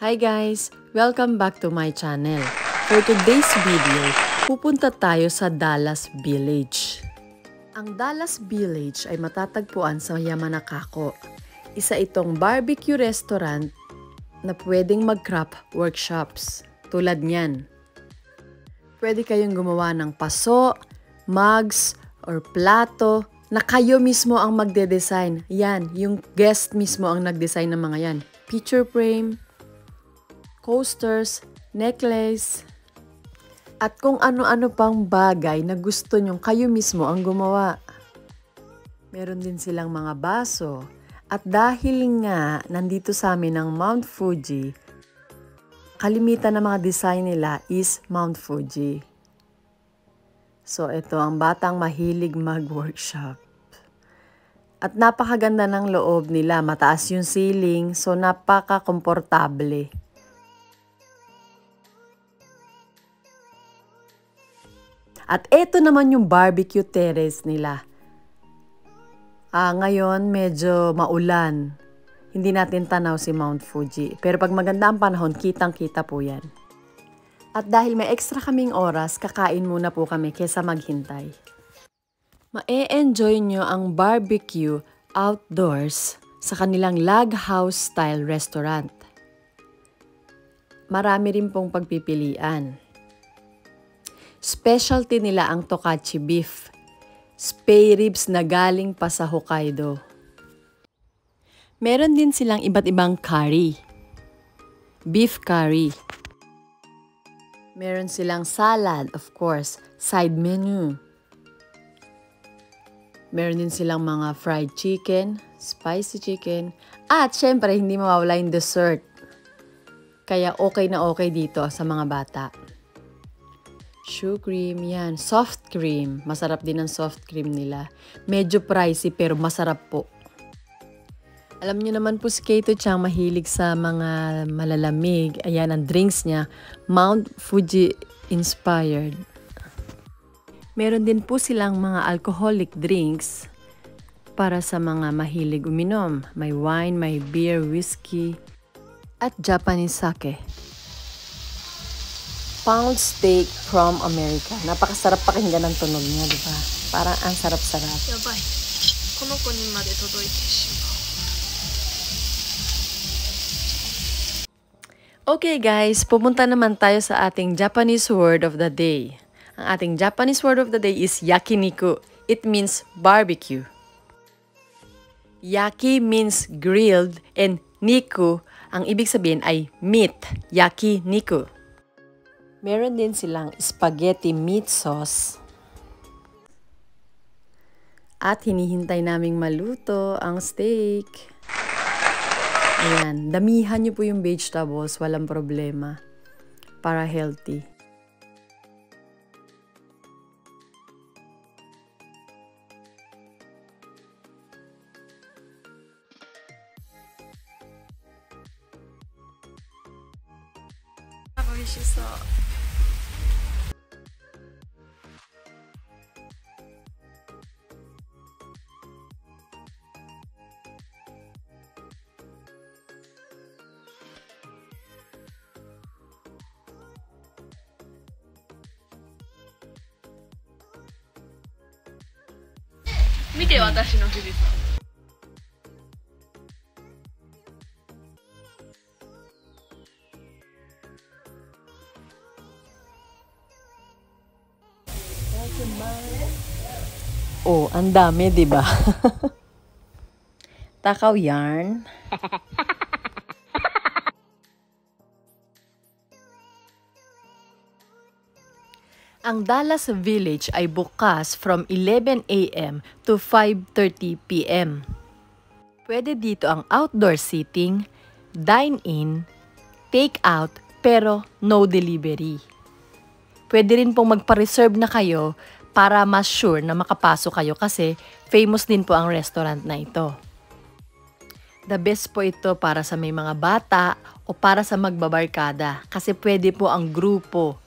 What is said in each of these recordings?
Hi guys! Welcome back to my channel. For today's video, pupunta tayo sa Dallas Village. Ang Dallas Village ay matatagpuan sa Yamanakako. Isa itong barbecue restaurant na pwedeng mag-craft workshops. Tulad niyan. Pwede kayong gumawa ng paso, mugs, or plato na kayo mismo ang magde-design. Yan, yung guest mismo ang nag-design ng mga yan. Picture frame, coasters, necklace, at kung ano-ano pang bagay na gusto nyong kayo mismo ang gumawa. Meron din silang mga baso. At dahil nga nandito sa amin ang Mount Fuji, kalimitan ng mga design nila is Mount Fuji. So ito ang batang mahilig mag-workshop. At napakaganda ng loob nila. Mataas yung ceiling, so napaka-komportable. At ito naman yung barbecue terrace nila. Ngayon medyo maulan. Hindi natin tanaw si Mount Fuji. Pero pag maganda ang panahon, kitang-kita po yan. At dahil may extra kaming oras, kakain muna po kami kesa maghintay. Ma-enjoy nyo ang barbecue outdoors sa kanilang log house style restaurant. Marami rin pong pagpipilian. Specialty nila ang tokachi beef, spare ribs na galing pa sa Hokkaido. Meron din silang iba't ibang curry, beef curry. Meron silang salad, of course, side menu. Meron din silang mga fried chicken, spicy chicken, at syempre hindi mawawala yung dessert. Kaya okay na okay dito sa mga bata. Shoe cream, yan. Soft cream. Masarap din ang soft cream nila. Medyo pricey pero masarap po. Alam niyo naman po si Kato Chang mahilig sa mga malalamig. Ayan ang drinks niya. Mount Fuji inspired. Meron din po silang mga alcoholic drinks para sa mga mahilig uminom. May wine, may beer, whiskey, at Japanese sake. Pound steak from America. Napakasarap pakinggan ng tunog niya, di ba? Parang ang sarap-sarap. Yabay. Konoko ni made todoite shimau. Okay guys, pumunta naman tayo sa ating Japanese word of the day. Ang ating Japanese word of the day is yakiniku. It means barbecue. Yaki means grilled and niku, ang ibig sabihin ay meat. Yakiniku. Meron din silang spaghetti meat sauce. At hinihintay naming maluto ang steak. Ayan, damihan nyo po yung vegetables, walang problema. Para healthy. Oishisou. Mite, watashi no fujisan. Oh, ang dami, di ba? Takaw yarn. Ang Dallas Village ay bukas from 11 a.m. to 5:30 p.m. Pwede dito ang outdoor seating, dine-in, take-out, pero no delivery. Pwede rin pong magpa-reserve na kayo para mas sure na makapasok kayo kasi famous din po ang restaurant na ito. The best po ito para sa may mga bata o para sa magbabarkada kasi pwede po ang grupo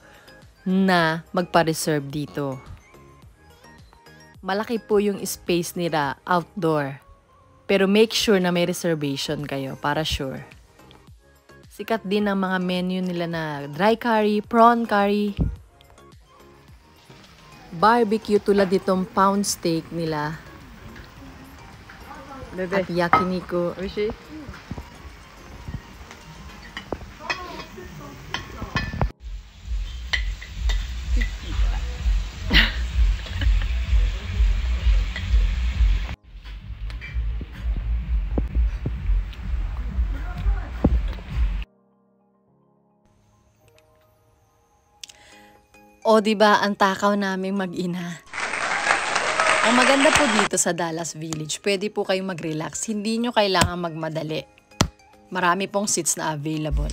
na magpa-reserve dito. Malaki po yung space nila outdoor pero make sure na may reservation kayo para sure. Sikat din ang mga menu nila na dry curry, prawn curry, barbecue tulad ditong pound steak nila. At yakiniku. Oishii? O diba, ang takaw naming mag-ina. Ang maganda po dito sa Dallas Village, pwede po kayong mag-relax. Hindi nyo kailangan magmadali. Marami pong seats na available.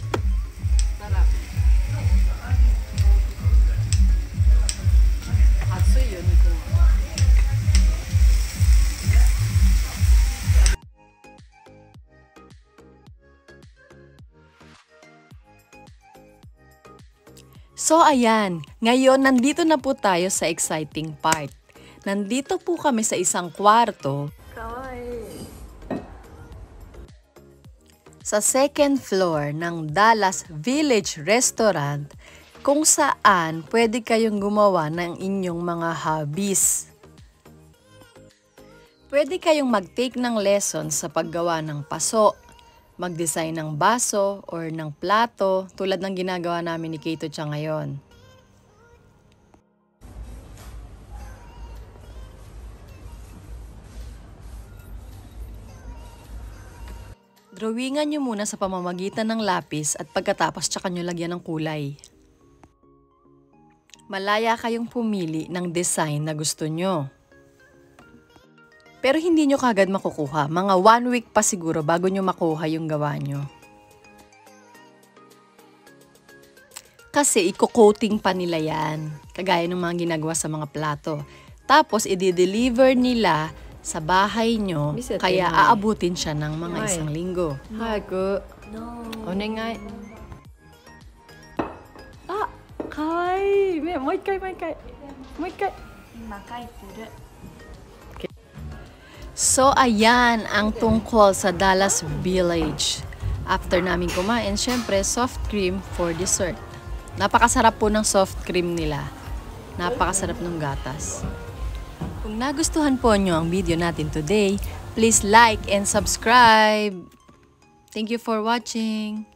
So ayan, ngayon nandito na po tayo sa exciting part. Nandito po kami sa isang kwarto sa second floor ng Dallas Village Restaurant kung saan pwede kayong gumawa ng inyong mga hobbies. Pwede kayong mag-take ng lessons sa paggawa ng paso, mag-design ng baso or ng plato tulad ng ginagawa namin ni Keito Cha ngayon. Drawingan nyo muna sa pamamagitan ng lapis at pagkatapos tsaka nyo lagyan ng kulay. Malaya kayong pumili ng design na gusto nyo. Pero hindi nyo kagad makukuha. Mga 1 week pa siguro bago nyo makuha yung gawa nyo. Kasi i-coating pa nila yan. Kagaya ng mga ginagawa sa mga plato. Tapos i-deliver nila sa bahay nyo. Kaya aabutin siya ng mga isang linggo. Haku. Onegai. Ah! Kawaii! Mo ikai. So, ayan ang tungkol sa Dallas Village. After namin kumain, syempre, soft cream for dessert. Napakasarap po ng soft cream nila. Napakasarap ng gatas. Kung nagustuhan po nyo ang video natin today, please like and subscribe. Thank you for watching.